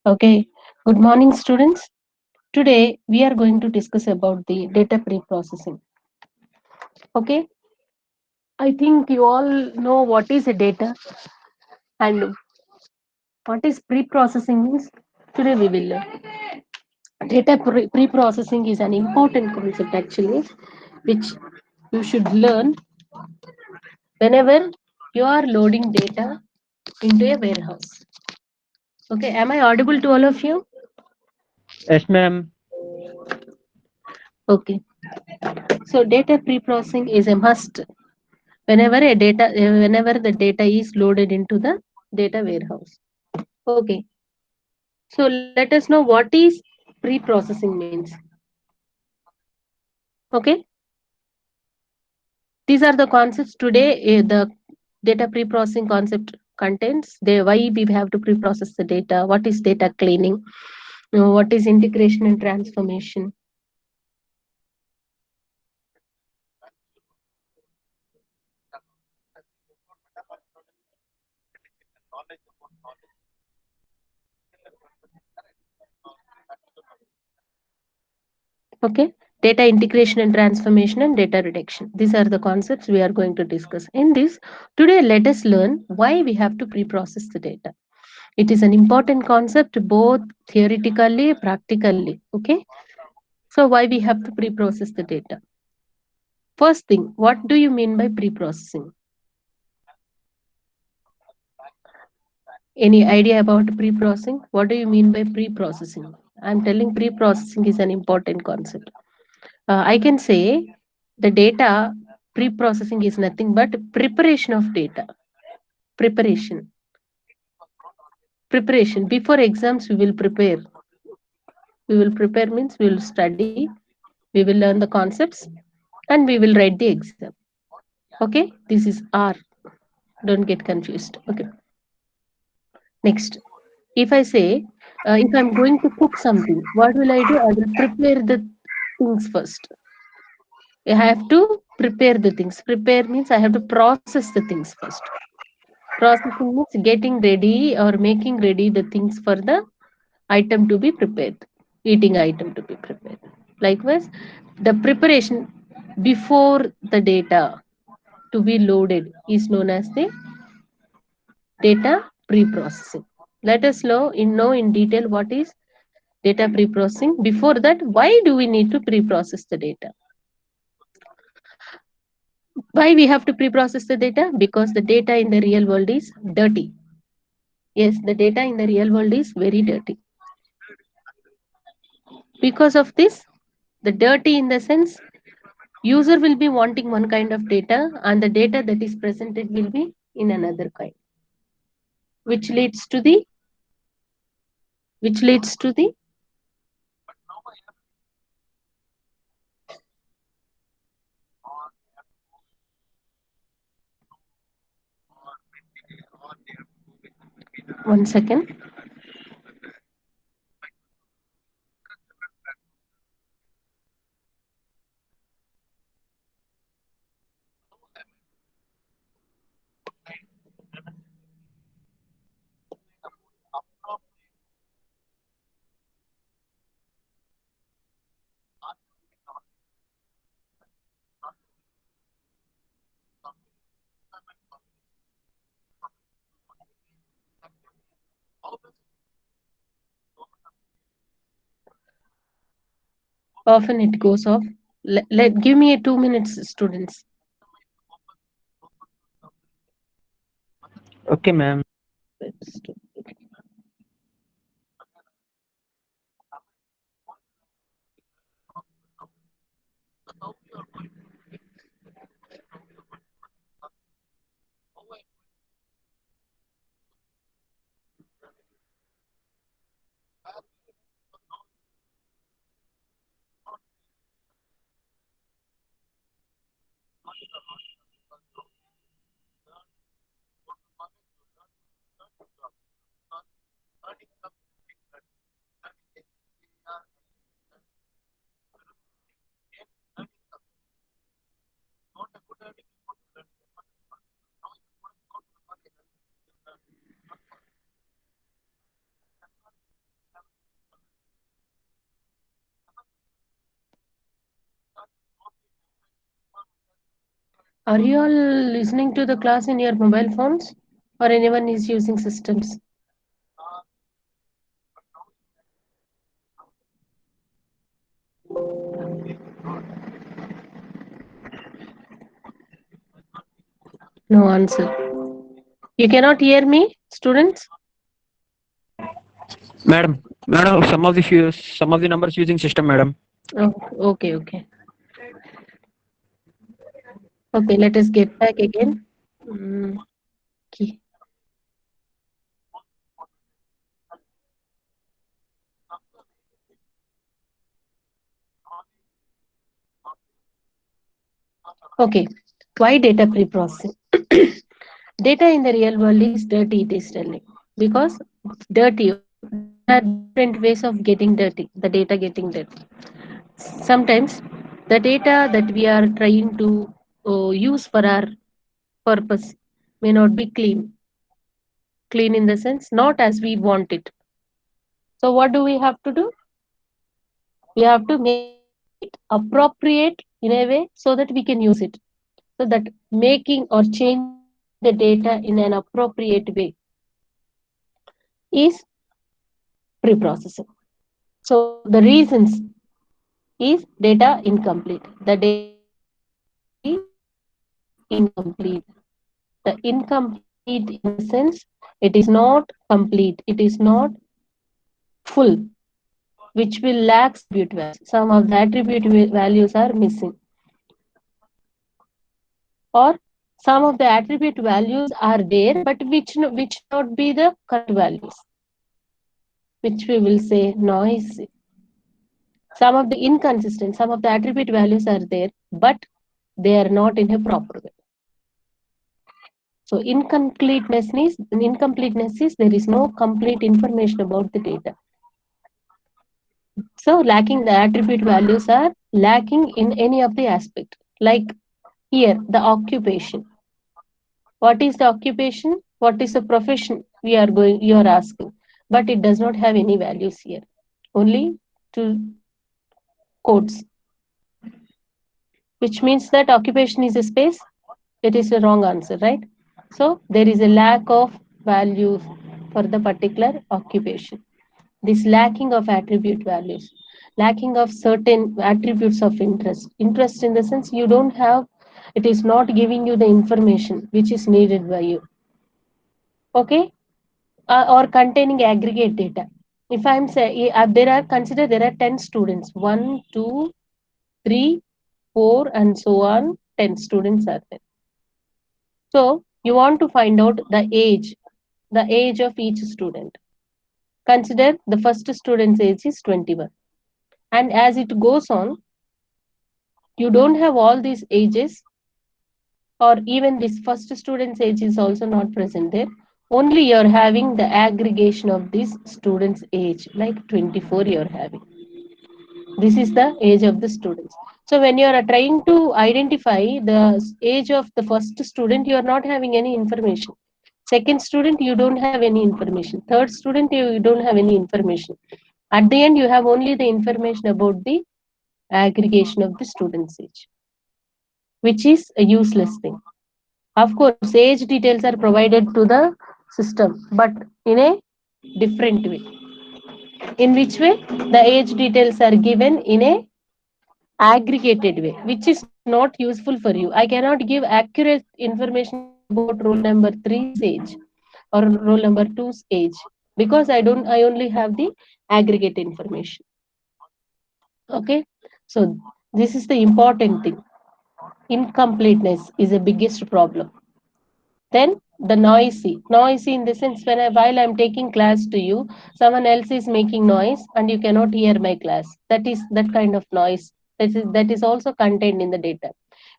Okay, good morning, students. Today we are going to discuss about the data pre-processing. Okay, I think you all know what is a data and what is pre-processing means. Today we will learn. Data pre-processing is an important concept actually, which you should learn whenever you are loading data into a warehouse. Okay, am I audible to all of you? Yes, ma'am. Okay, so data pre-processing is a must whenever the data is loaded into the data warehouse. Okay, so let us know what is pre-processing means. Okay, these are the concepts today. The data pre-processing concept contains the why we have to pre-process the data, what is data cleaning, what is integration and transformation. Okay, data integration and transformation and data reduction, these are the concepts we are going to discuss in this. Today let us learn why we have to pre-process the data. It is an important concept both theoretically, practically. Okay, so why we have to pre-process the data? First thing, what do you mean by pre-processing? Any idea about pre-processing? What do you mean by pre-processing? I'm telling pre-processing is an important concept. I can say the data pre-processing is nothing but preparation of data. Preparation. Preparation. Before exams, we will prepare. We will prepare means we will study, we will learn the concepts, and we will write the exam. Okay, this is R. Don't get confused. Okay, next. If I say, if I'm going to cook something, what will I do? I will prepare the things first. I have to prepare the things. Prepare means I have to process the things first. Processing means getting ready or making ready the things for the item to be prepared, eating item to be prepared. Likewise, the preparation before the data to be loaded is known as the data pre-processing. Let us know in detail what is data pre-processing. Before that, why do we need to pre-process the data? Why we have to pre-process the data? Because the data in the real world is dirty. Yes, the data in the real world is very dirty. Because of this, the dirty in the sense user will be wanting one kind of data and the data that is presented will be in another kind, which leads to the which leads to the one second. Often it goes off. Give me a 2 minutes, students. Okay, ma'am. Let's do- Are you all listening to the class in your mobile phones or anyone is using systems? No answer. You cannot hear me, students? Madam, some of the numbers using system, madam. Oh, okay, okay. Okay, let us get back again. Okay. Okay. Why data pre-processing? Data in the real world is dirty, it is telling. Because dirty, there are different ways of getting dirty, the data getting dirty. Sometimes the data that we are trying to use for our purpose may not be clean. Clean in the sense, not as we want it. So, what do we have to do? We have to make it appropriate in a way so that we can use it. So, that making or changing the data in an appropriate way is pre-processing. So the reasons is data incomplete. The data is incomplete. The incomplete in the sense it is not complete. It is not full, which will lack attribute values. Some of the attribute values are missing, or some of the attribute values are there, but which not be the correct values, which we will say noise. Some of the inconsistent, some of the attribute values are there, but they are not in a proper way. So incompleteness is there is no complete information about the data. So lacking the attribute values are lacking in any of the aspect. Like here, the occupation. What is the occupation? What is the profession? You are asking, but it does not have any values here. Only two codes, which means that occupation is a space. It is a wrong answer, right? So there is a lack of value for the particular occupation. This lacking of attribute values, lacking of certain attributes of interest. Interest in the sense you don't have, it is not giving you the information which is needed by you. Okay? Or containing aggregate data. If I'm saying there are 10 students, 1, 2, 3, 4, and so on, 10 students are there. So you want to find out the age of each student. Consider the first student's age is 21. And as it goes on, you don't have all these ages, or even this first student's age is also not present there. Only you're having the aggregation of this student's age, like 24 you're having. This is the age of the students. So when you are trying to identify the age of the first student, you are not having any information. Second student, you don't have any information. Third student, you don't have any information. At the end, you have only the information about the aggregation of the student's age, which is a useless thing. Of course, age details are provided to the system, but in a different way. In which way? The age details are given in a aggregated way, which is not useful for you. I cannot give accurate information about roll number 3's age or roll number 2's age because I only have the aggregate information. Okay, so this is the important thing. Incompleteness is the biggest problem. Then the noisy in the sense while I'm taking class to you, someone else is making noise and you cannot hear my class. That is that kind of noise. That is also contained in the data,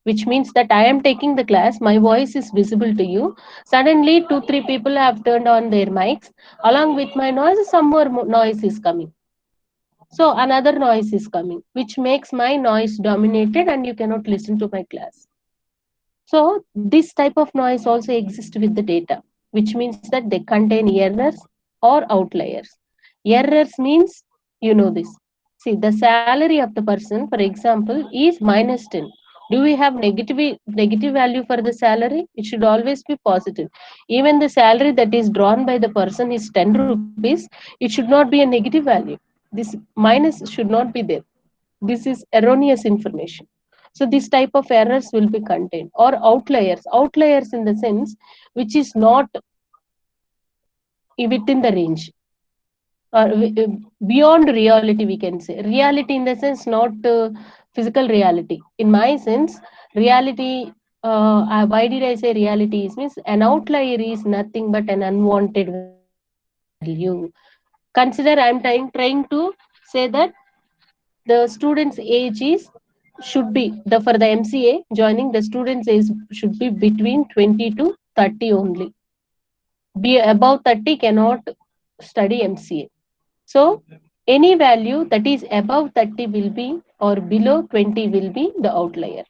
which means that I am taking the class, my voice is visible to you. Suddenly, 2, 3 people have turned on their mics. Along with my noise, some more noise is coming. So another noise is coming, which makes my noise dominated and you cannot listen to my class. So this type of noise also exists with the data, which means that they contain errors or outliers. Errors means, you know this. See, the salary of the person, for example, is -10. Do we have negative value for the salary? It should always be positive. Even the salary that is drawn by the person is 10 rupees, it should not be a negative value. This minus should not be there. This is erroneous information. So this type of errors will be contained, or outliers. Outliers in the sense which is not within the range, or beyond reality, we can say. Reality in the sense, not physical reality. In my sense, reality, why did I say reality is means an outlier is nothing but an unwanted value. Consider I'm trying to say that the student's age is should be the for the MCA joining, the student's age should be between 20 to 30 only. Be above 30 cannot study MCA. So any value that is above 30 will be, or below 20 will be, the outlier.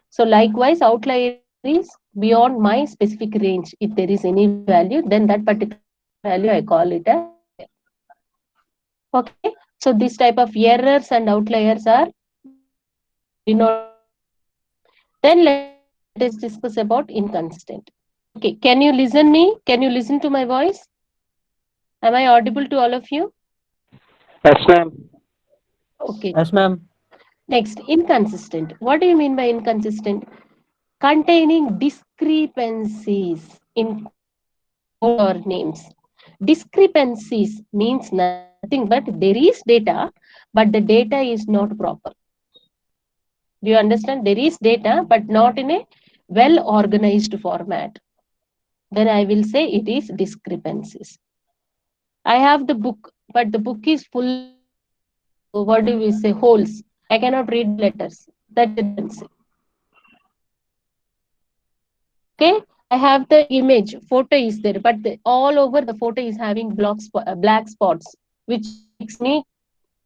So likewise, outlier is beyond my specific range. If there is any value, then that particular value I call it as outlier. Okay. So this type of errors and outliers are denoted by this. Then let us discuss about inconsistent. Okay. Can you listen me? Can you listen to my voice? Am I audible to all of you? Yes, ma'am. Okay. Yes, ma'am. Next, inconsistent. What do you mean by inconsistent? Containing discrepancies in codes or names. Discrepancies means nothing but there is data, but the data is not proper. Do you understand? There is data, but not in a well organized format. Then I will say it is discrepancies. I have the book, but the book is full of what do we say, holes. I cannot read the letters. That is a discrepancy. Okay, I have the image, photo is there, but all over the photo is having black spots, which makes me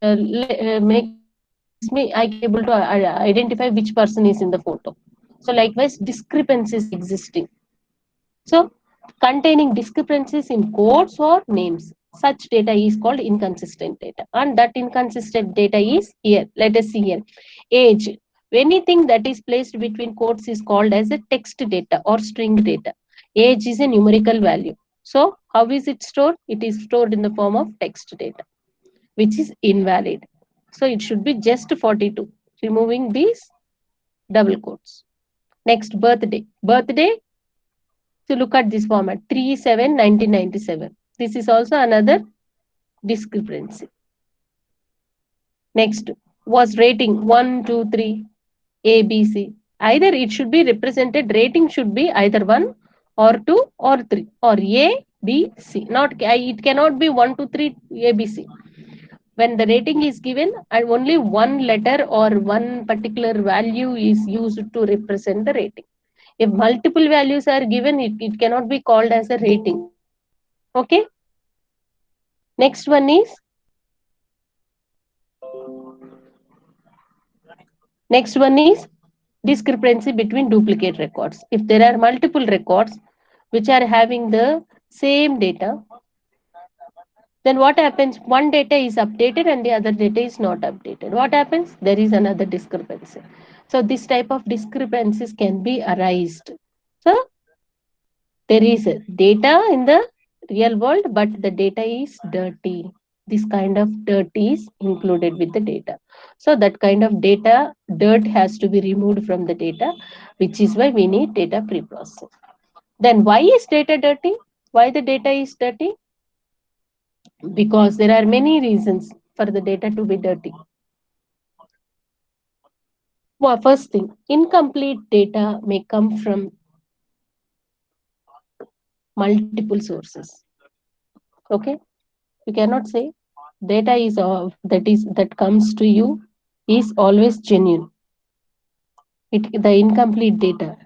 makes me I can able to identify which person is in the photo. So likewise, discrepancies are existing. So containing discrepancies in codes or names, such data is called inconsistent data, and that inconsistent data is here. Let us see here. Age. Anything that is placed between quotes is called as a text data or string data. Age is a numerical value. So how is it stored? It is stored in the form of text data, which is invalid. So it should be just 42, removing these double quotes. Next, birthday. Birthday, to look at this format, 3/7/1997. This is also another discrepancy. Next, was rating 1, 2, 3, A, B, C. Either it should be represented, rating should be either 1 or 2 or 3, or A, B, C. Not, it cannot be 1, 2, 3, A, B, C. When the rating is given, and only one letter or one particular value is used to represent the rating. If multiple values are given, it cannot be called as a rating. Okay. Next one is discrepancy between duplicate records. If there are multiple records which are having the same data, then what happens? One data is updated and the other data is not updated. What happens? There is another discrepancy. So this type of discrepancies can be arised. So there is data in the real world, but the data is dirty. This kind of dirt is included with the data. So that kind of data, dirt has to be removed from the data, which is why we need data preprocessing. Then why is data dirty? Why the data is dirty? Because there are many reasons for the data to be dirty. Well, first thing, incomplete data may come from multiple sources. Okay, you cannot say data is that comes to you is always genuine. The incomplete data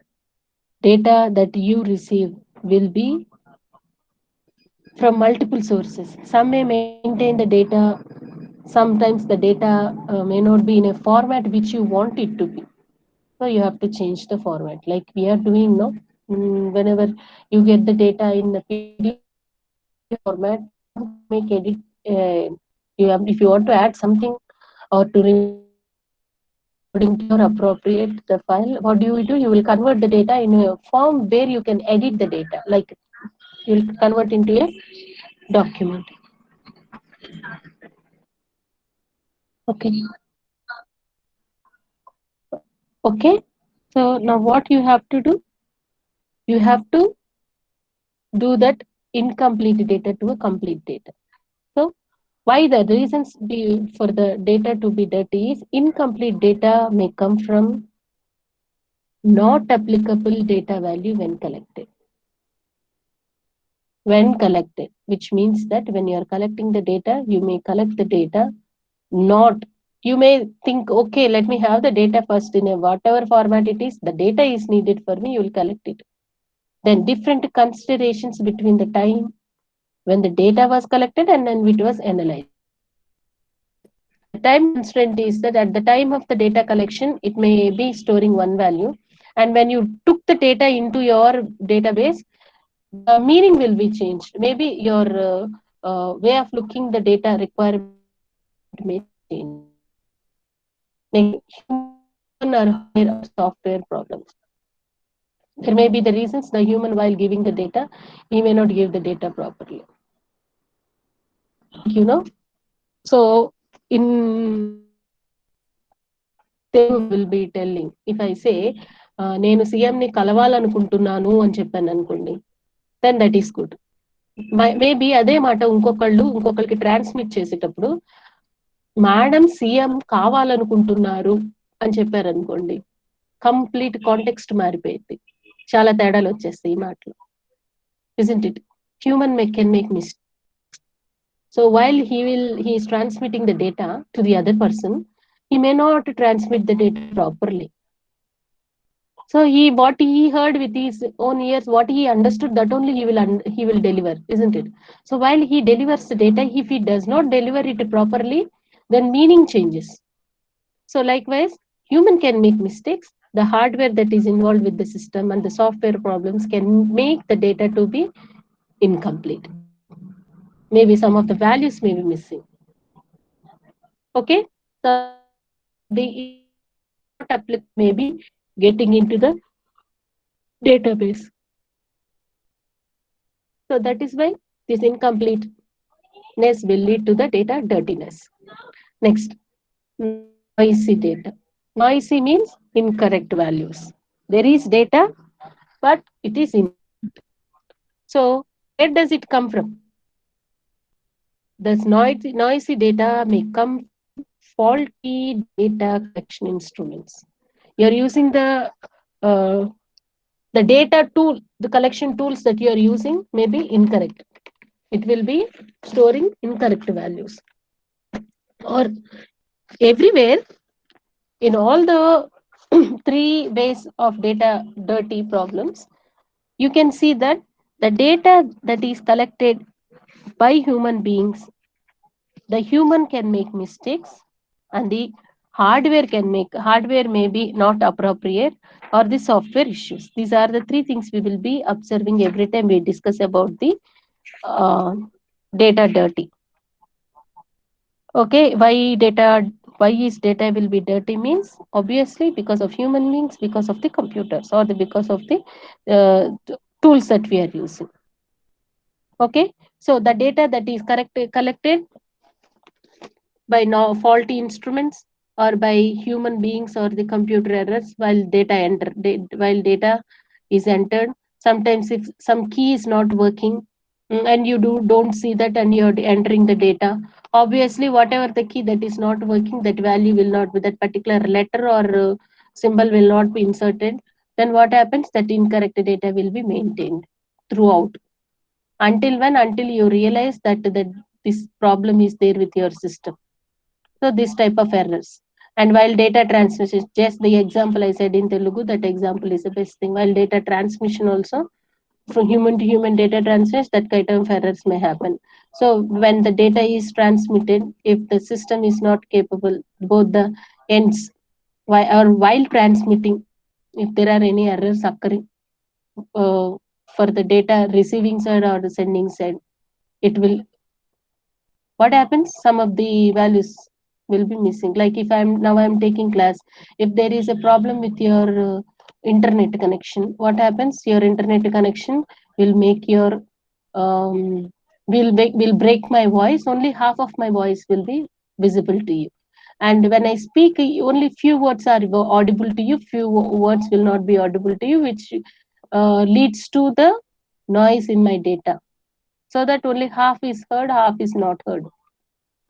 that you receive will be from multiple sources. Some may maintain the data. Sometimes the data may not be in a format which you want it to be. So you have to change the format, like we are doing now. Whenever you get the data in the PDF format, you have to make edit. Uh, if you want to add something or to remove something, you have to change the format. according to your appropriate the file, what do? You will convert the data in a form where you can edit the data, like you will convert into a document. Okay. Okay. So now what you have to do? You have to do that incomplete data to a complete data. So why the reasons for the data to be dirty is incomplete data may come from not applicable data value when collected. When collected, which means that when you are collecting the data, you may collect the data not, you may think, okay, let me have the data first in a whatever format it is, the data is needed for me, you will collect it. Then different considerations between the time when the data was collected and then it was analyzed. The time constraint is that at the time of the data collection, it may be storing one value. And when you took the data into your database, the meaning will be changed. Maybe your way of looking the data requirement may change. Next, human or hardware or software problems. There may be the reasons the human, while giving the data, he may not give the data properly. Like, so in Telugu, I will be telling, if I say, నేను సీఎంని కలవాలనుకుంటున్నాను అని చెప్పాను అనుకోండి, then that is good. Maybe అదే మాట ఇంకొకరికి transmit చేసేటప్పుడు madam CM కావాలనుకుంటున్నారు అని చెప్పారనుకోండి, కంప్లీట్ కాంటెక్స్ట్ మారిపోయింది, చాలా తేడాలు వచ్చేస్తాయి ఈ మాటలు. Isn't it? Human can make mistakes. So while he is transmitting the data to the other person, he may not transmit the data properly. So what he heard with his own ears, what he understood, that only he will deliver, isn't it? So while he delivers the data, if he does not deliver it properly, then meaning changes. So likewise, human can make mistakes. The hardware that is involved with the system and the software problems can make the data to be incomplete. Maybe some of the values may be missing. Okay, some of the information not applicable may be getting into the database. So that is why this incompleteness will lead to the data dirtiness. Next, noisy data. Noisy means incorrect values. There is data, but it is incorrect. So where does it come from? This noisy data may come from faulty data collection instruments. You're using the data tool, the collection tools that you are using may be incorrect. It will be storing incorrect values. Or everywhere, in all the three ways of data dirty problems, you can see that the data that is collected by human beings, the human can make mistakes, and the hardware may be not appropriate, or the software issues. These are the three things we will be observing every time we discuss about the data dirty. Okay, why is data will be dirty means obviously because of human beings, because of the computers, or because of the tools that we are using. Okay, so the data that is collected by now faulty instruments or by human beings or the computer errors while data is entered. Sometimes if some key is not working, and you don't see that, and you're entering the data, obviously whatever the key that is not working, that value will not be, that particular letter or symbol will not be inserted. Then what happens? That incorrect data will be maintained throughout until you realize that this problem is there with your system. So this type of errors. And while data transmission, just the example I said in Telugu, that example is the best thing. While data transmission also, from human to human data transmission, that kind of errors may happen. So when the data is transmitted, if the system is not capable, both the ends, while transmitting, if there are any errors occurring for the data receiving side or the sending side, it will, what happens? Some of the values will be missing. Like if I'm taking class, if there is a problem with your internet connection, what happens? Your internet connection will make your um, will break my voice. Only half of my voice will be visible to you. And when I speak, only few words are audible to you. Few words will not be audible to you, which leads to the noise in my data. So that only half is heard, half is not heard.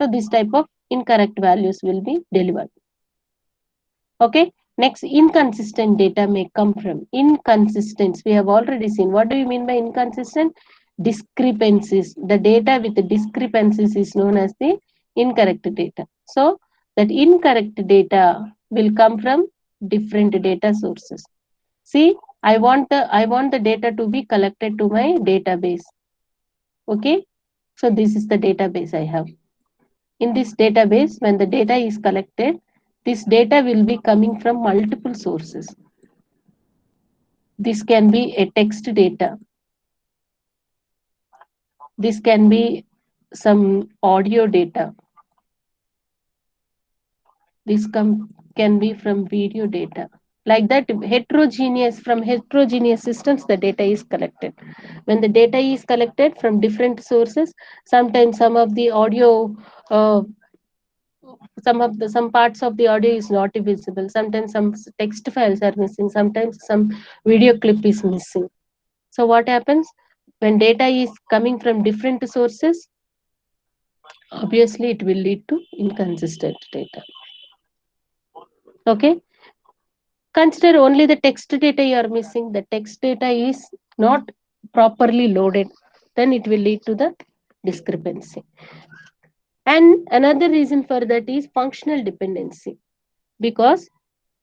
So this type of incorrect values will be delivered. Okay. Next, inconsistent data may come from inconsistence. We have already seen. What do you mean by inconsistent? Discrepancies. The data with the discrepancies is known as the incorrect data. So that incorrect data will come from different data sources. See, I want the data to be collected to my database. Okay. So this is the database I have. In this database, when the data is collected, this data will be coming from multiple sources. This can be a text data. This can be some audio data. This can be from video data. Like that, from heterogeneous systems, the data is collected. When the data is collected from different sources, sometimes uh, some parts of the audio is not visible, sometimes some text files are missing, sometimes some video clip is missing. So what happens when data is coming from different sources? Obviously it will lead to inconsistent data. Okay, consider only the text data you are missing. The text data is not properly loaded, then it will lead to the discrepancy. And another reason for that is functional dependency, because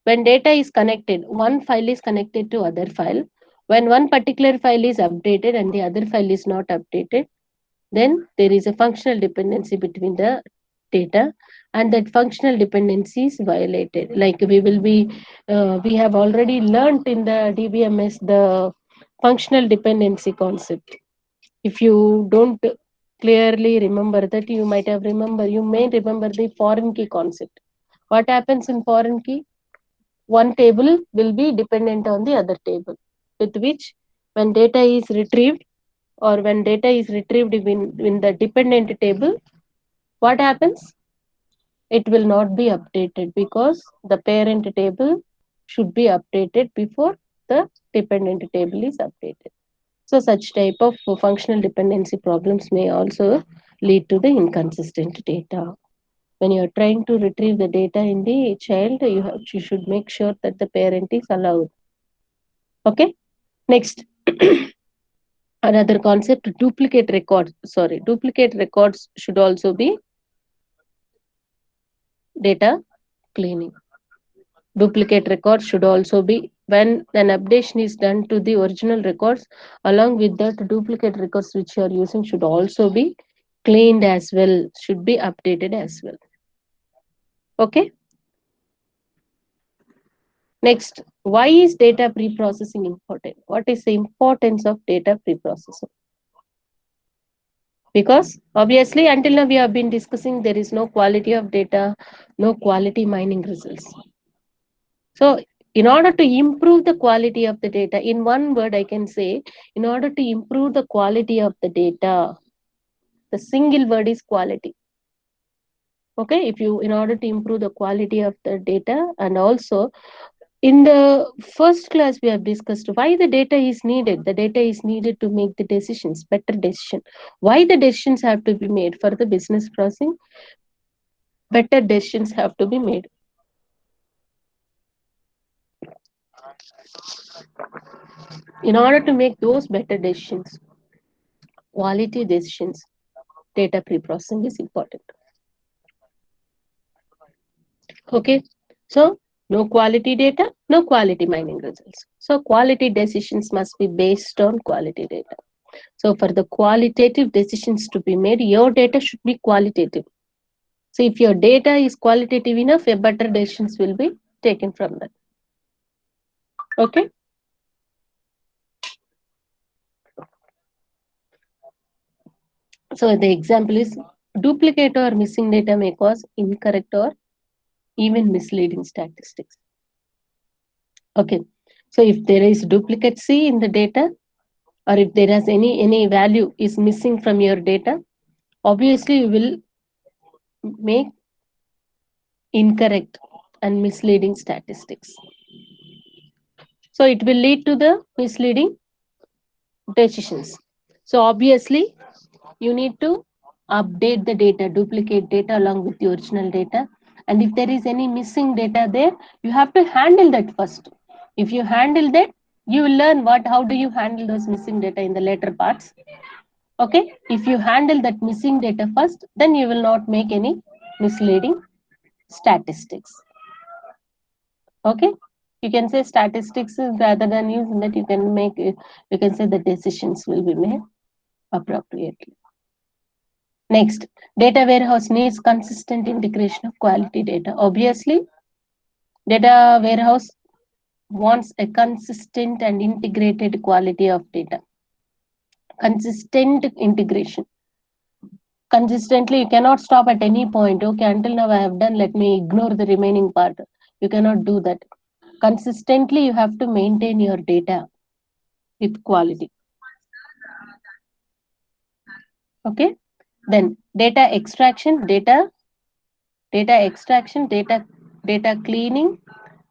when data is connected, one file is connected to other file. When one particular file is updated and the other file is not updated, then there is a functional dependency between the data, and that functional dependency is violated. Like we have already learnt in the DBMS the functional dependency concept. If you don't clearly remember that, you may remember the foreign key concept. What happens in foreign key? One table will be dependent on the other table, with which when data is retrieved, or when data is retrieved in the dependent table, what happens? It will not be updated, because the parent table should be updated before the dependent table is updated. So such type of functional dependency problems may also lead to the inconsistent data. When you are trying to retrieve the data in the child, you should make sure that the parent is allowed. Okay. Next, another concept, duplicate records. Sorry, duplicate records should also be data cleaning. Duplicate records should also be, when an updation is done to the original records, along with that duplicate records which you are using should also be cleaned as well, should be updated as well. Okay. Next, why is data pre-processing important? What is the importance of data pre-processing? Because obviously until now we have been discussing there is no quality of data, no quality mining results. So in order to improve the quality of the data, in one word I can say, in order to improve the quality of the data, the single word is quality. Okay, if you, in order to improve the quality of the data, and also in the first class we have discussed why the data is needed. The data is needed to make the decisions, better decision. Why the decisions have to be made for the business processing? Better decisions have to be made. In order to make those better decisions, quality decisions, data pre-processing is important. Okay, so no quality data, no quality mining results. So quality decisions must be based on quality data. So for the qualitative decisions to be made, your data should be qualitative. So if your data is qualitative enough, a better decisions will be taken from that. Okay. So the example is Duplicate or missing data may cause incorrect or even misleading statistics. Okay. So if there is duplicate C in the data, or if there is any value is missing from your data, obviously you will make incorrect and misleading statistics. So it will lead to the misleading decisions. So obviously you need to update the data, duplicate data along with the original data. And if there is any missing data there, you have to handle that first. If you handle that, you will learn how do you handle those missing data in the later parts. Okay, if you handle that missing data first, then you will not make any misleading statistics. Okay, you can say statistics rather than using that, you can make you can say the decisions will be made appropriately. Next, data warehouse needs consistent integration of quality data. Obviously, data warehouse wants a consistent and integrated quality of data. Consistent integration. Consistently, you cannot stop at any point. Okay, until now I have done, let me ignore the remaining part. You cannot do that. Consistently, you have to maintain your data with quality. Okay. Then data cleaning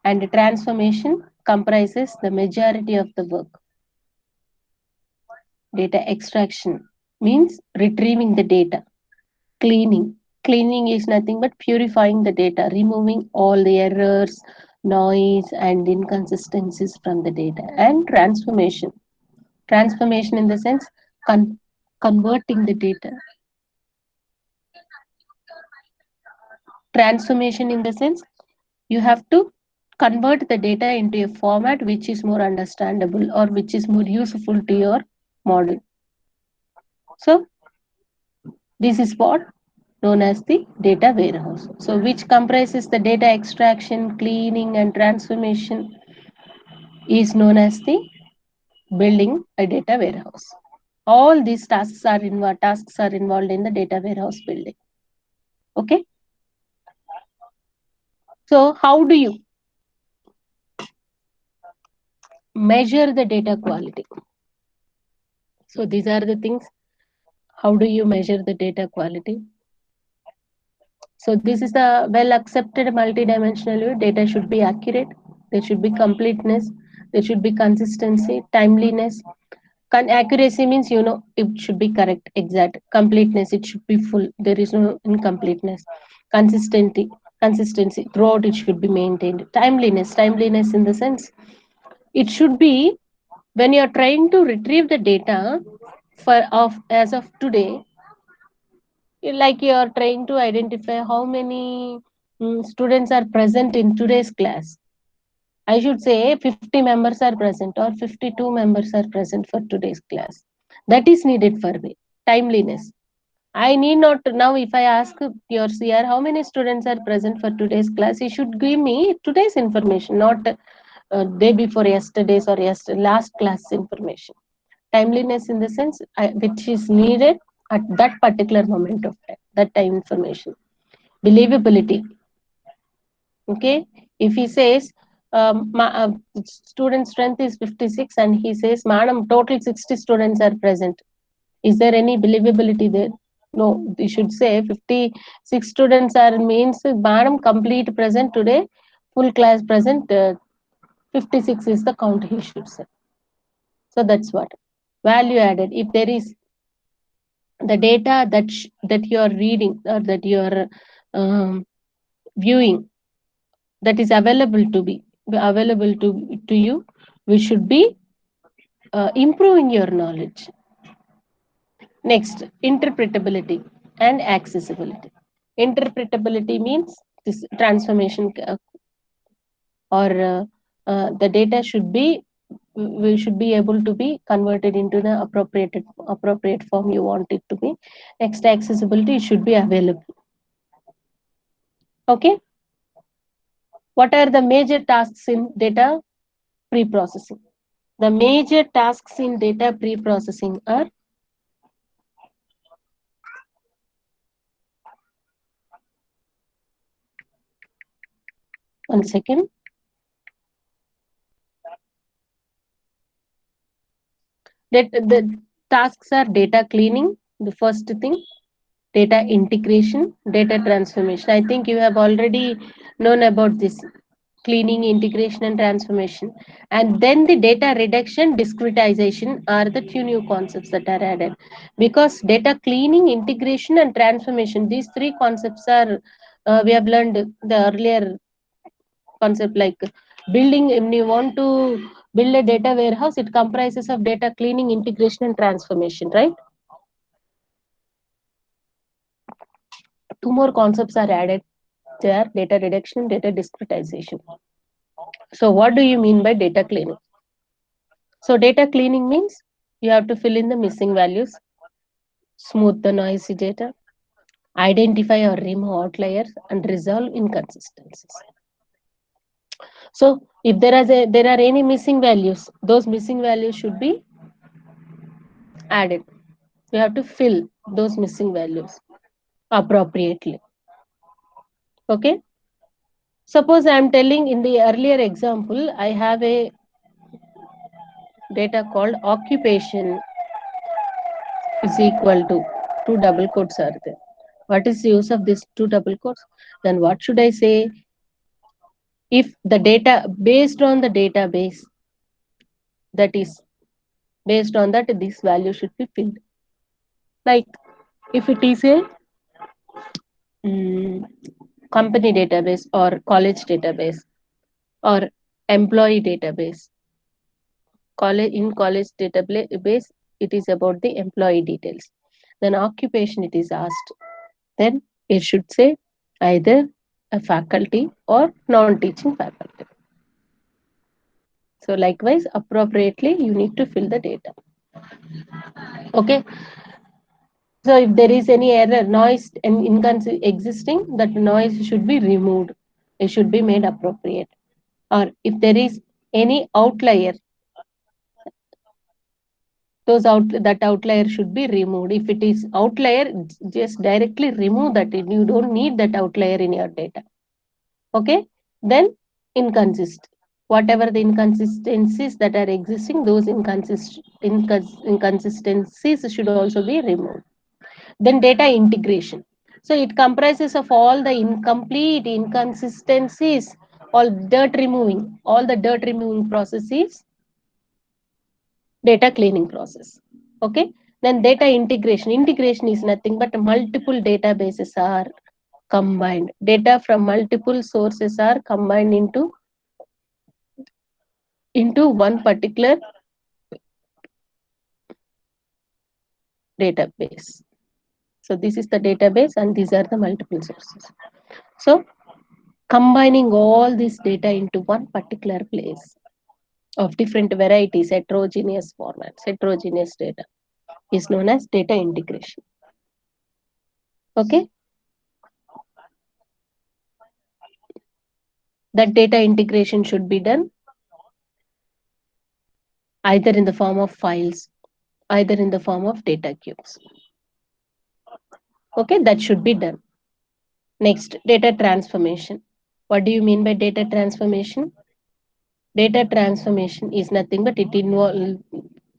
and transformation comprises the majority of the work. Data extraction means retrieving the data. Cleaning is nothing but purifying the data, removing all the errors, noise, and inconsistencies from the data. And transformation in the sense converting the data. Transformation in the sense you have to convert the data into a format which is more understandable or which is more useful to your model. So this is what known as the data warehouse. So which comprises the data extraction, cleaning, and transformation is known as the building a data warehouse. All these tasks are involved in the data warehouse building. Okay. So how do you measure the data quality? So these are the things. How do you measure the data quality? So this is the well accepted multidimensional view. Data should be accurate. There should be completeness. There should be consistency, timeliness. Accuracy means it should be correct, exact. Completeness, it should be full. There is no incompleteness. Consistency throughout it should be maintained. Timeliness in the sense it should be when you are trying to retrieve the data for of as of today, like you are trying to identify how many students are present in today's class. I should say 50 members are present or 52 members are present for today's class. That is needed for me. Timeliness. I need not now, if I ask your CR how many students are present for today's class, he should give me today's information, not day before yesterday's or last class information. Timeliness in the sense which is needed at that particular moment of time, that time information. Believability. Okay, if he says student strength is 56 and he says madam total 60 students are present, is there any believability there? No, we should say 56 students are means madam complete present today, full class present, 56 is the count, he should say. So that's what value added. If there is the data that you are reading or that you are viewing, that is available to you, we should be improving your knowledge. Next, interpretability and accessibility. Interpretability means this transformation or the data should be, we should be able to be converted into the appropriate form you want it to be. Next, accessibility should be available. Okay. What are the major tasks in data pre-processing? The major tasks in data pre-processing are One second. That the tasks are data cleaning, the first thing, data integration, data transformation. I think you have already known about this cleaning, integration, and transformation. And then the data reduction, discretization are the two new concepts that are added. Because data cleaning, integration, and transformation, these three concepts are, we have learned the earlier concept like building, when you want to build a data warehouse, it comprises of data cleaning, integration, and transformation, right? Two more concepts are added there, data reduction, data discretization. So what do you mean by data cleaning? So data cleaning means you have to fill in the missing values, smooth the noisy data, identify or remove outliers, and resolve inconsistencies. So if there are any missing values, those missing values should be added. You have to fill those missing values appropriately. Okay. Suppose I am telling in the earlier example, I have a data called occupation is equal to two double quotes are there. What is the use of this two double quotes? Then what should I say? If the data based on the database, that is based on that, this value should be filled. Like if it is a mm, company database or college database or employee database, college database, it is about the employee details. Then occupation, it is asked. Then it should say either a faculty or non-teaching faculty. So likewise, appropriately, you need to fill the data. Okay. So if there is any error, noise and existing, that noise should be removed. It should be made appropriate. Or if there is any outlier, that outlier should be removed. If it is outlier, just directly remove that. You don't need that outlier in your data. Okay. Then inconsistent. Whatever the inconsistencies that are existing, those inconsistencies should also be removed. Then data integration. So it comprises of all the incomplete inconsistencies, all the dirt removing processes, data cleaning process. Okay. Then data integration. Integration is nothing but multiple databases are combined. Data from multiple sources are combined into one particular database. So this is the database and these are the multiple sources. So combining all this data into one particular place of different varieties, heterogeneous formats, heterogeneous data is known as data integration. Okay. That data integration should be done either in the form of files, either in the form of data cubes. Okay, that should be done. Next, data transformation. What do you mean by data transformation? Data transformation is nothing but it involves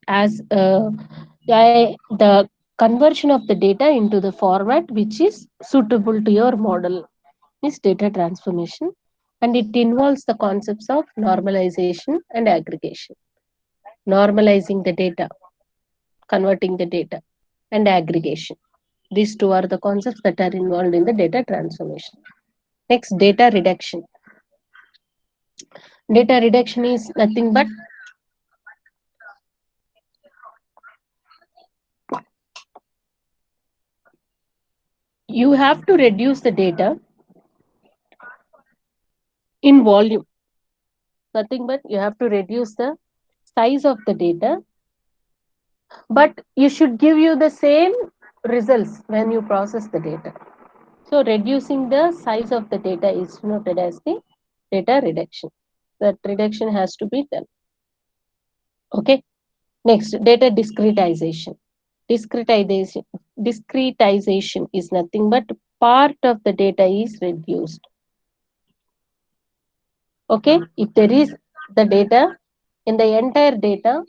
as the conversion of the data into the format which is suitable to your model is data transformation, and it involves the concepts of normalization and aggregation. Normalizing the data, converting the data, and aggregation. These two are the concepts that are involved in the data transformation. Next, data reduction. Data reduction is nothing but you have to reduce the data in volume. Nothing but you have to reduce the size of the data, but you should give you the same results when you process the data. So reducing the size of the data is noted as the data reduction. That reduction has to be done. Okay. Next, data discretization. Discretization, discretization is nothing but part of the data is reduced. Okay, if there is the data, in the entire data,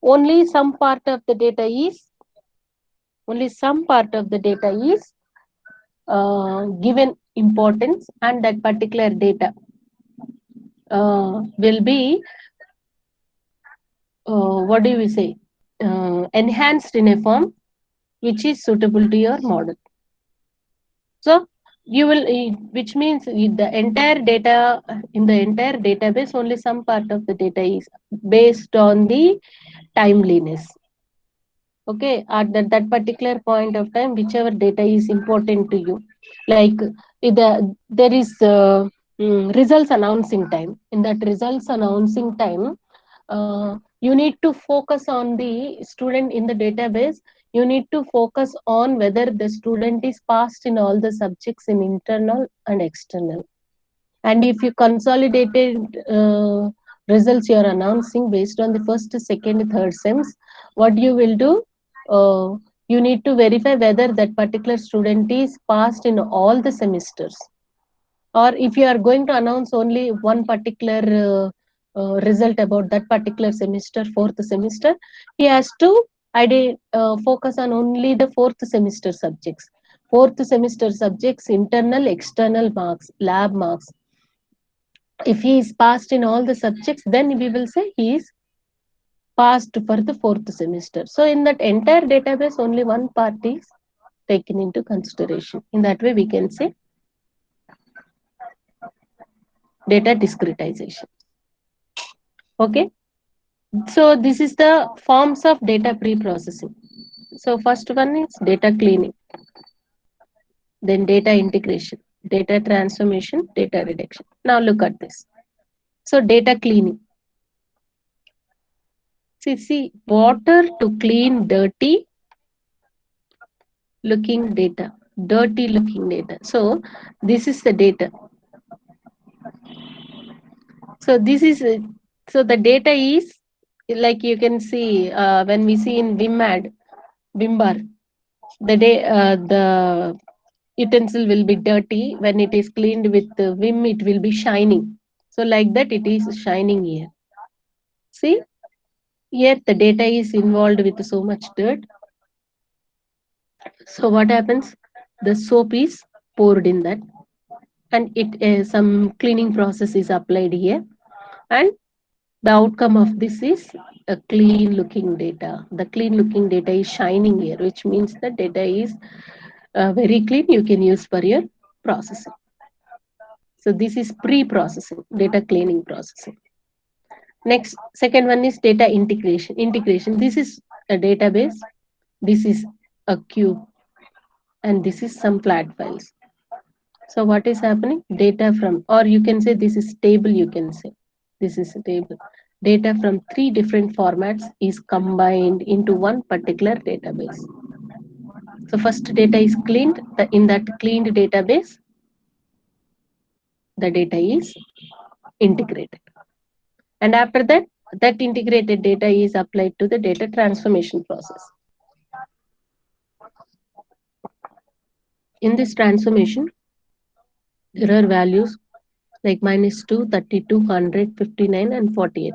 only some part of the data is only some part of the data is given importance, and that particular data will be what do we say, enhanced in a form which is suitable to your model. So you will, which means the entire data, in the entire database, only some part of the data is based on the timeliness. Okay, at that particular point of time, whichever data is important to you, like there is results announcing time. In that results announcing time, you need to focus on the student in the database. You need to focus on whether the student is passed in all the subjects in internal and external. And if you consolidated results you are announcing based on the first, second, third sems, what you will do, uh, you need to verify whether that particular student is passed in all the semesters. Or if you are going to announce only one particular result about that particular semester, fourth semester, he has to focus on only the fourth semester subjects. Fourth semester subjects, internal, external marks, lab marks. If he is passed in all the subjects, then we will say he is passed for the fourth semester. So in that entire database, only one part is taken into consideration. In that way, we can say data discretization. Okay. So this is the forms of data pre-processing. So first one is data cleaning, then data integration, data transformation, data reduction. Now look at this. So data cleaning. See, water to clean dirty looking data. So this is the data. So this is so the data is like you can see when we see in Vim bar, the utensil will be dirty. When it is cleaned with the Vim, it will be shining. So like that, it is shining here. See, here the data is involved with so much dirt. So what happens? The soap is poured in that, and it some cleaning process is applied here, and the outcome of this is a clean looking data. The clean looking data is shining here, which means the data is very clean. You can use for your processing. So this is pre-processing, data cleaning processing. Next, second one is data integration. Integration. This is a database. This is a cube, and this is some flat files. So what is happening? Data from, or you can say this is table. You can say this is a table. Data from three different formats is combined into one particular database. So first data is cleaned. In that cleaned database, the data is integrated. And after that, that integrated data is applied to the data transformation process. In this transformation, there are values like -2, 32, 100, 59, and 48.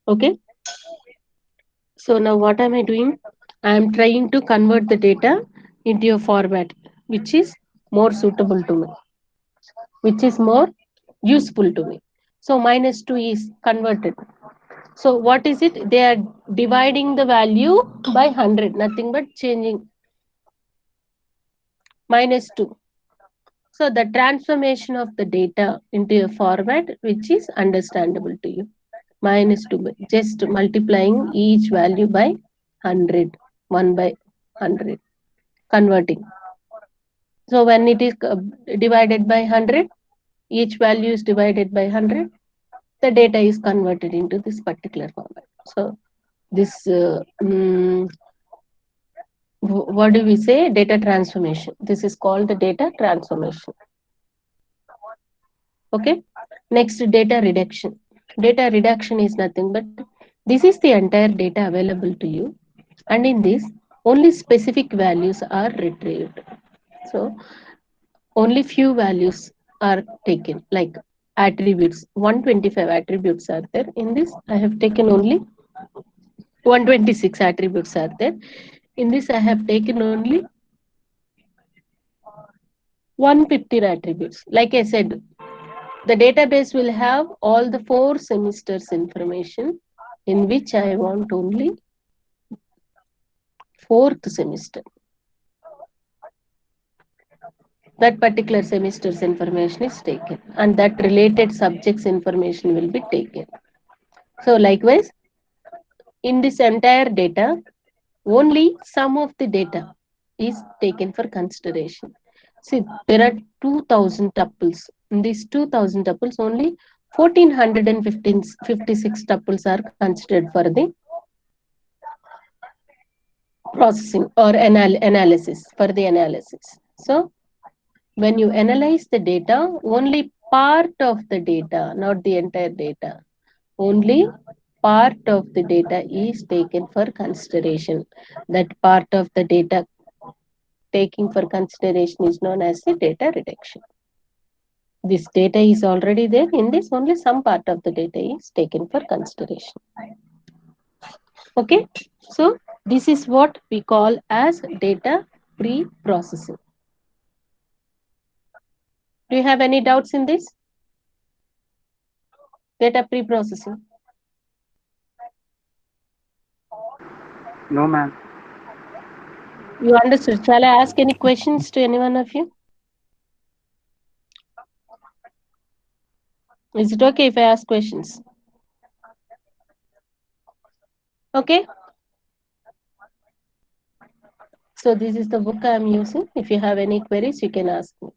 Okay. So now what am I doing? I am trying to convert the data into a format which is more suitable to me, which is more useful to me. So -2 is converted. So what is it? They are dividing the value by 100, nothing but changing -2. So the transformation of the data into a format which is understandable to you. -2, just multiplying each value by 100, 1 by 100, converting. So when it is divided by 100, each value is divided by 100, the data is converted into this particular format. So this, what do we say? Data transformation. This is called the data transformation. Okay. Next, data reduction. Data reduction is nothing but this is the entire data available to you, and in this, only specific values are retrieved. So only few values are taken, like attributes. 125 attributes are there. In this, I have taken only 126 attributes are there. In this, I have taken only 115 attributes. Like I said, the database will have all the 4 semesters information, in which I want only fourth semester. That particular semester's information is taken, and that related subjects information will be taken. So likewise, in this entire data, only some of the data is taken for consideration. See, there are 2000 tuples. In these 2000 tuples, only 1456 tuples are considered for the processing or analysis, for the analysis. So when you analyze the data, only part of the data, not the entire data, only part of the data is taken for consideration. That part of the data taking for consideration is known as the data reduction. This data is already there. In this, only some part of the data is taken for consideration. Okay, so this is what we call as data pre-processing. Do you have any doubts in this? Data pre-processing. No, ma'am. You understood. Shall I ask any questions to any one of you? Is it okay if I ask questions? Okay. So this is the book I am using. If you have any queries, you can ask me.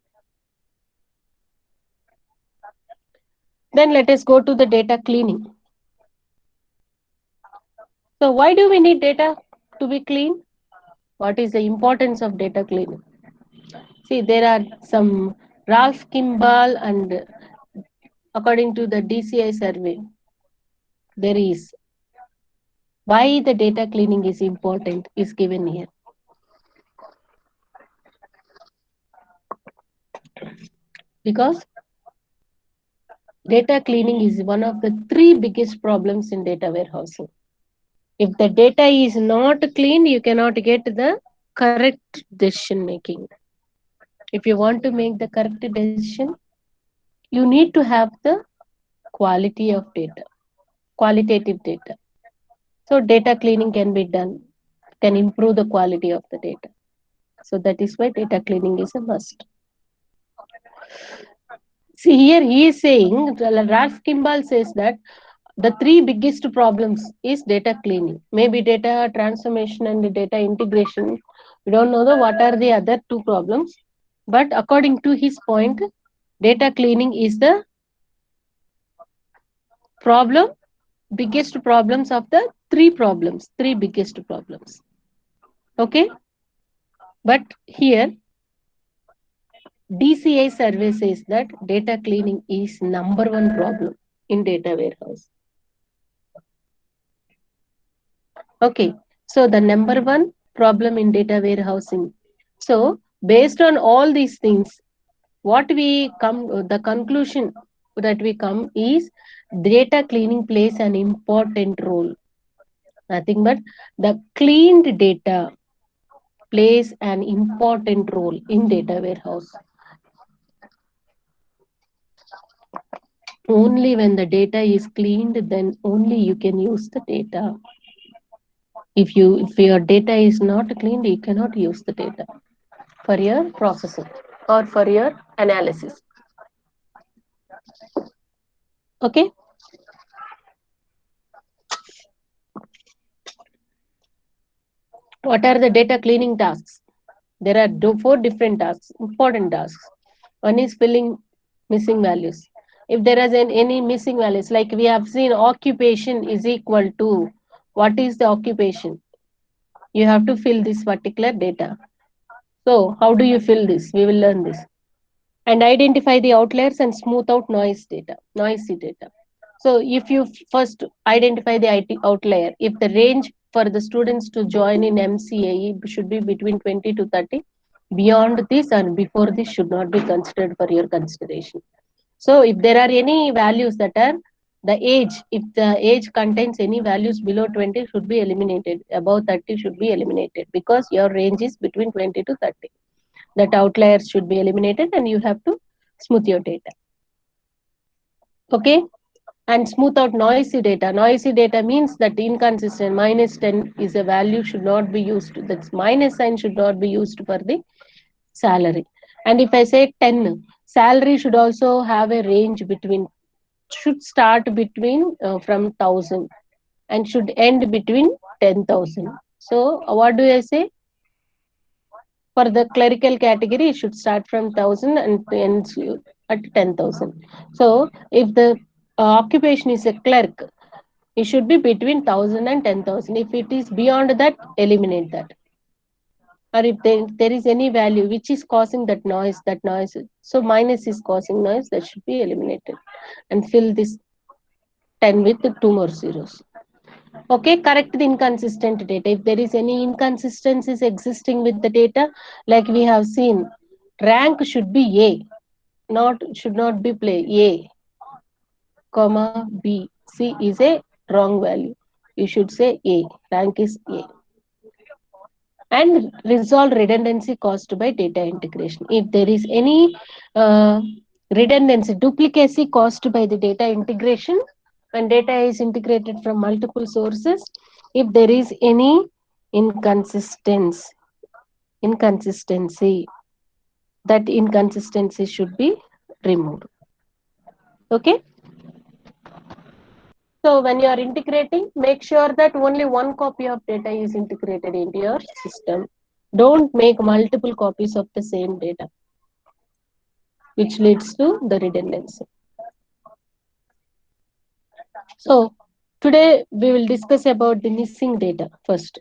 Then let us go to the data cleaning. So why do we need data to be clean? What is the importance of data cleaning? See, there are some Ralph Kimball, and according to the DCI survey, there is why the data cleaning is important is given here. Because data cleaning is one of the 3 biggest problems in data warehousing. If the data is not clean, you cannot get the correct decision making. If you want to make the correct decision, you need to have the quality of data, qualitative data. So data cleaning can be done, can improve the quality of the data. So that is why data cleaning is a must. See, here he is saying, Ralph Kimball says that the 3 biggest problems is data cleaning. Maybe data transformation and data integration. We don't know what are the other 2 problems. But according to his point, data cleaning is the problem, biggest problems of the 3 problems, 3 biggest problems. Okay. But here DCI survey says that data cleaning is #1 problem in data warehouse. Okay, so the #1 problem in data warehousing. So based on all these things, what we come, the conclusion that we come is data cleaning plays an important role. Nothing but the cleaned data plays an important role in data warehouse. Only when the data is cleaned, then only you can use the data. If your data is not cleaned, you cannot use the data for your processing or for your analysis. Okay. What are the data cleaning tasks? There are 4 different tasks, important tasks. One is filling missing values. If there is any missing values, like we have seen, occupation is equal to, what is the occupation? You have to fill this particular data. So how do you fill this? We will learn this. And identify the outliers and smooth out noisy data. So if you first identify the IT outlier, if the range for the students to join in MCAE should be between 20 to 30, beyond this and before this should not be considered for your consideration. So if there are any values that are the age, if the age contains any values below 20 should be eliminated, above 30 should be eliminated, because your range is between 20 to 30. That outliers should be eliminated and you have to smooth your data. Okay, and smooth out noisy data. Noisy data means that inconsistent. Minus 10 is a value should not be used. That's minus sign should not be used for the salary. And if I say 10, salary should also have a range between, should start between from 1000 and should end between 10,000. So what do I say? For the clerical category, it should start from 1000 and ends at 10,000. So if the occupation is a clerk, it should be between 1000 and 10,000. If it is beyond that, eliminate that. Or if there is any value which is causing that noise, so minus is causing noise, that should be eliminated. And fill this 10 with two more zeros. Okay, correct the inconsistent data. If there is any inconsistencies existing with the data, like we have seen, rank should be A, should not be play A, comma B. C is a wrong value. You should say A. Rank is A. And resolve redundancy caused by data integration. If there is any redundancy, duplicacy caused by the data integration, when data is integrated from multiple sources, if there is any inconsistency, that inconsistency should be removed. Okay. So when you are integrating, make sure that only one copy of data is integrated into your system. Don't make multiple copies of the same data, which leads to the redundancy. So today we will discuss about the missing data first.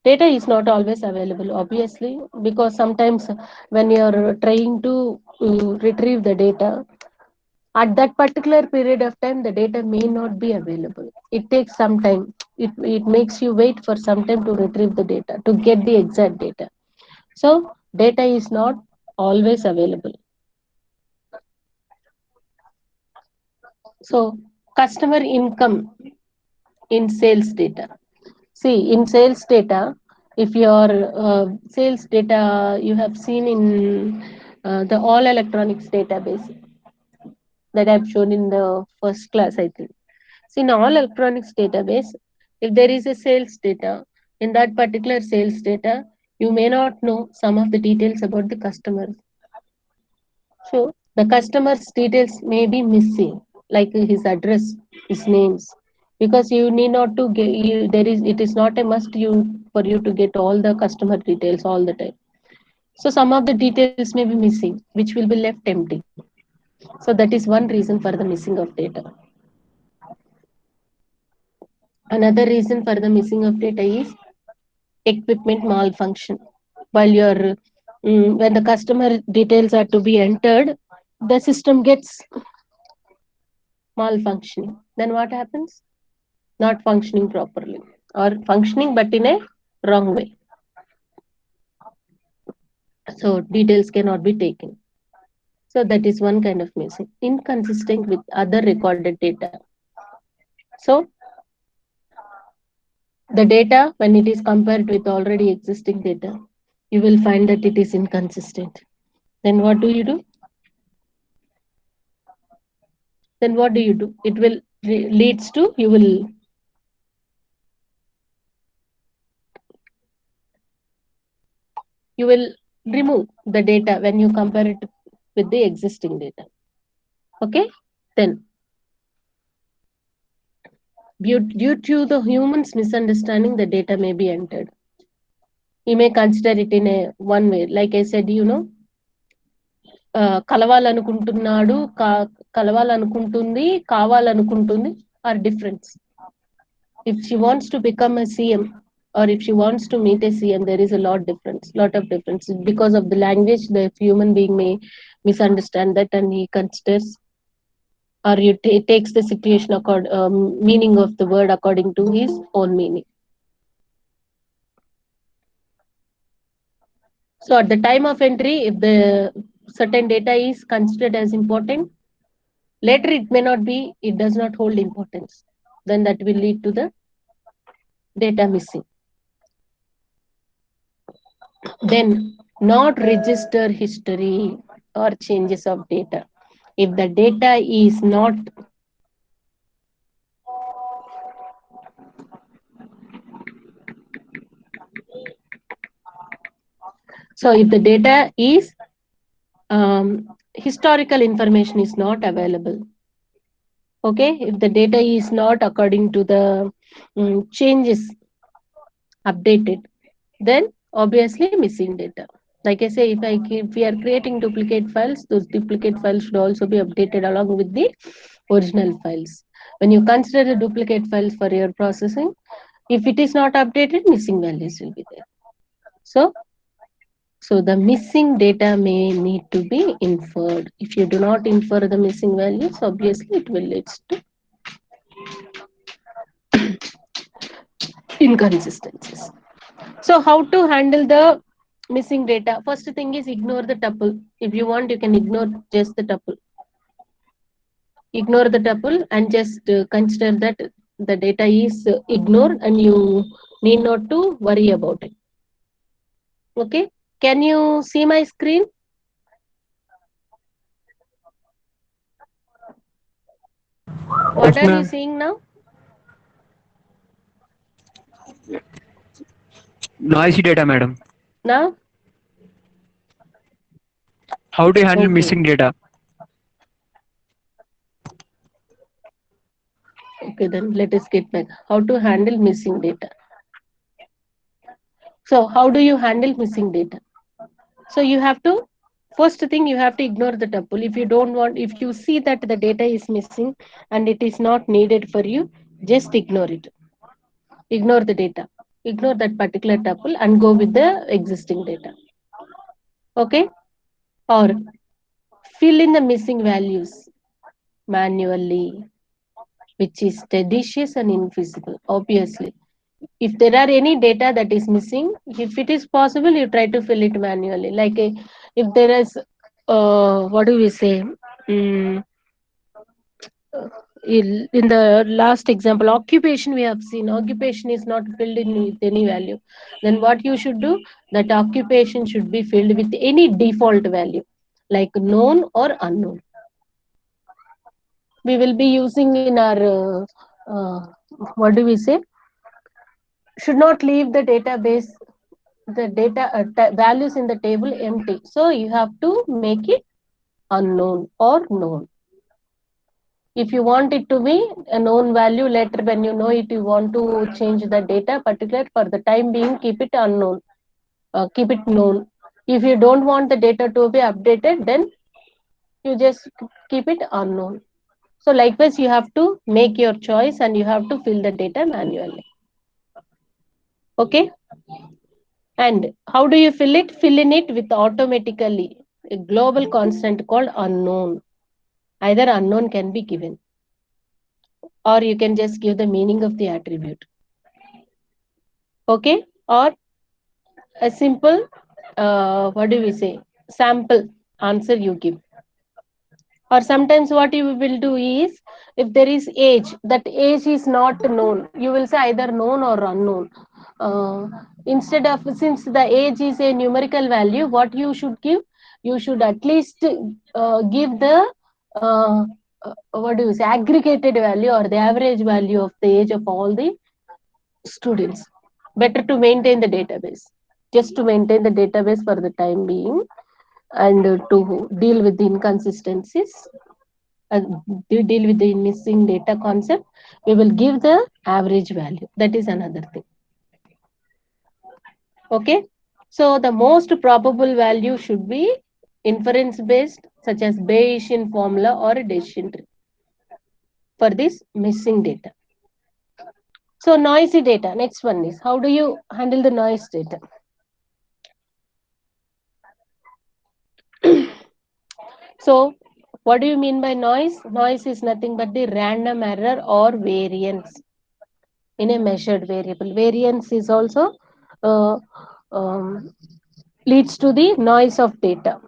Data is not always available, obviously, because sometimes when you are trying to retrieve the data, at that particular period of time, the data may not be available. It takes some time. It makes you wait for some time to retrieve the data, to get the exact data. So data is not always available. So customer income in sales data. See, in sales data, if your sales data you have seen in the all electronics database that I've shown in the first class, I think. So in all electronics database, if there is a sales data, in that particular sales data, you may not know some of the details about the customers. So the customer's details may be missing, like his address, his names, because you need not to get you. There is it is not a must you for you to get all the customer details all the time. So some of the details may be missing, which will be left empty. So that is one reason for the missing of data. Another reason for the missing of data is equipment malfunction. While you're when the customer details are to be entered, the system gets malfunctioning. Then what happens? Not functioning properly, or functioning but in a wrong way. So details cannot be taken. So that is one kind of missing. Inconsistent with other recorded data. So the data, when it is compared with already existing data, you will find that it is inconsistent. Then what do you do? Then what do you do? It will leads to you will remove the data when you compare it with the existing data. Okay. Then due to the human's misunderstanding, the data may be entered. You may consider it in a one way. Like I said, కలవాలనుకుంటున్నాడు, కలవాలనుకుంటుంది, కావాలనుకుంటుంది are different. If she wants to become a CM, or if she wants to meet a CM, there is a lot of difference. Because of the language, the human being may misunderstand that, and he considers, or he takes the situation meaning of the word according to his own meaning. So at the time of entry, if the certain data is considered as important, later it may not be, it does not hold importance, then that will lead to the data missing. Then not register history or changes of data. If the data is not so if the data is historical information is not available, okay, if the data is not according to the changes updated, then obviously missing data. Like I say, if we are creating duplicate files, those duplicate files should also be updated along with the original files. When you consider the duplicate files for your processing, if it is not updated, missing values will be there. So the missing data may need to be inferred. If you do not infer the missing values, obviously it will lead to inconsistencies. So how to handle the missing data? First thing is ignore the tuple. If you want, you can ignore just the tuple. Ignore the tuple and just consider that the data is ignored and you need not to worry about it. Okay. Can you see my screen? What Yes, are you ma'am. seeing now? Noisy data, madam. Now? How do you handle Okay. missing data? Okay, then let us get back. How to handle missing data. So how do you handle missing data? So you have to, first thing you have to ignore the tuple. If you don't want, if you see that the data is missing and it is not needed for you, just ignore it. Ignore the data. Ignore that particular tuple and go with the existing data. Okay? Or fill in the missing values manually, which is tedious and invisible, obviously. If there are any data that is missing, if it is possible, you try to fill it manually. Like if there is, what do we say? Mm, in the last example, occupation we have seen, occupation is not filled in with any value. Then what you should do? That occupation should be filled with any default value, like known or unknown. We will be using in our, what do we say? Should not leave the database the data values in the table empty. So you have to make it unknown or known. If you want it to be a known value, later when you know it, you want to change the data particular, for the time being, keep it unknown, keep it known. If you don't want the data to be updated, then you just keep it unknown. So likewise, you have to make your choice and you have to fill the data manually. Okay. And how do you fill it? Fill in it with automatically a global constant called unknown. Either unknown can be given, or you can just give the meaning of the attribute. Okay, or a simple, what do we say, sample answer you give. Or sometimes what you will do is, if there is age, that age is not known, you will say either known or unknown. Instead of, since the age is a numerical value, what you should give? You should at least give the, uh, what do you say, aggregated value or the average value of the age of all the students. Better to maintain the database, just to maintain the database for the time being, and to deal with the inconsistencies, uh, deal with the missing data concept, we will give the average value. That is another thing. Okay. So the most probable value should be inference based, such as Bayesian formula or a decision tree for this missing data. So noisy data. Next one is, how do you handle the noise data? So what do you mean by noise? Noise is nothing but the random error or variance in a measured variable. Variance is also uh, um, leads to the noise of data.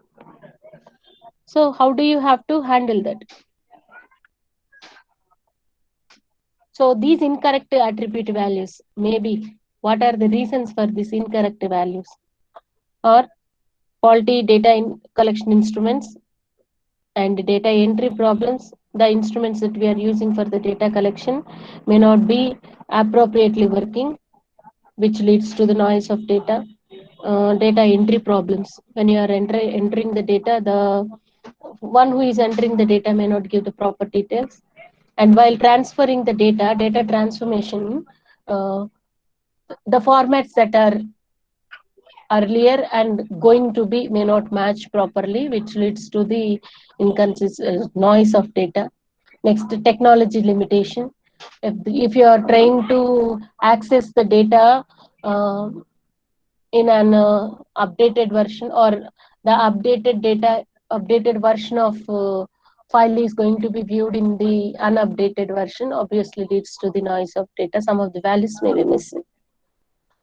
So how do you have to handle that? So these incorrect attribute values, maybe what are the reasons for these incorrect values? Or faulty data collection instruments and data entry problems. The instruments that we are using for the data collection may not be appropriately working, which leads to the noise of data. Data entry problems. When you are entering the data, the one who is entering the data may not give the proper details. And while transferring the data transformation, uh, the formats that are earlier and going to be may not match properly, which leads to the inconsistent noise of data. Next, technology limitation. If you are trying to access the data in an updated version, or the updated version of file is going to be viewed in the unupdated version, obviously leads to the noise of data. Some of the values may be missing.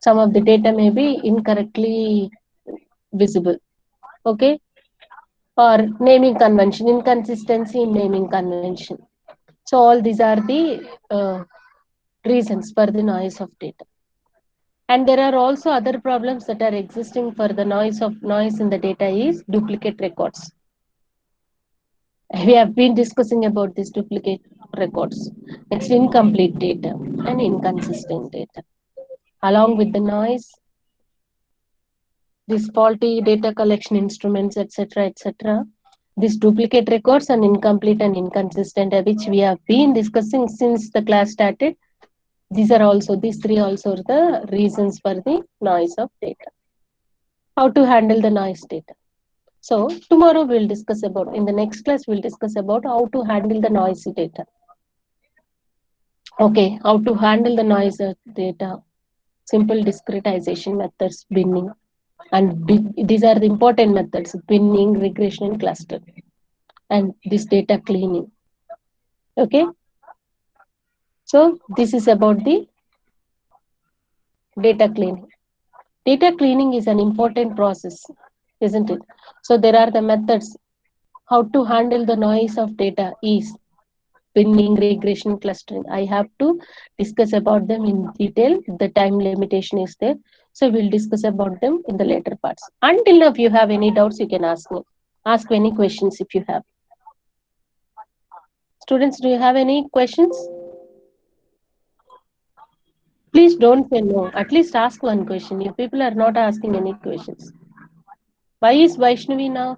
Some of the data may be incorrectly visible. Okay. Or naming convention, inconsistency in naming convention. So all these are the reasons for the noise of data. And there are also other problems that are existing for the noise in the data is duplicate records. We have been discussing about these duplicate records. Next, incomplete data and inconsistent data. Along with the noise, these faulty data collection instruments, etc., etc., these duplicate records and incomplete and inconsistent, which we have been discussing since the class started. These three also are the reasons for the noise of data. How to handle the noise data. So tomorrow we'll discuss about, in the next class, we'll discuss about how to handle the noisy data. Okay, how to handle the noise data. Simple discretization methods, binning. And these are the important methods: binning, regression, and cluster. And this data cleaning. Okay, so this is about the data cleaning. Data cleaning is an important process, isn't it? So there are the methods. How to handle the noise of data is binning, regression, clustering. I have to discuss about them in detail. The time limitation is there. So we'll discuss about them in the later parts. Until now, if you have any doubts, you can ask me. Ask any questions if you have. Students, do you have any questions? Please don't say no. At least ask one question. You people are not asking any questions. Why is Vaishnavi now?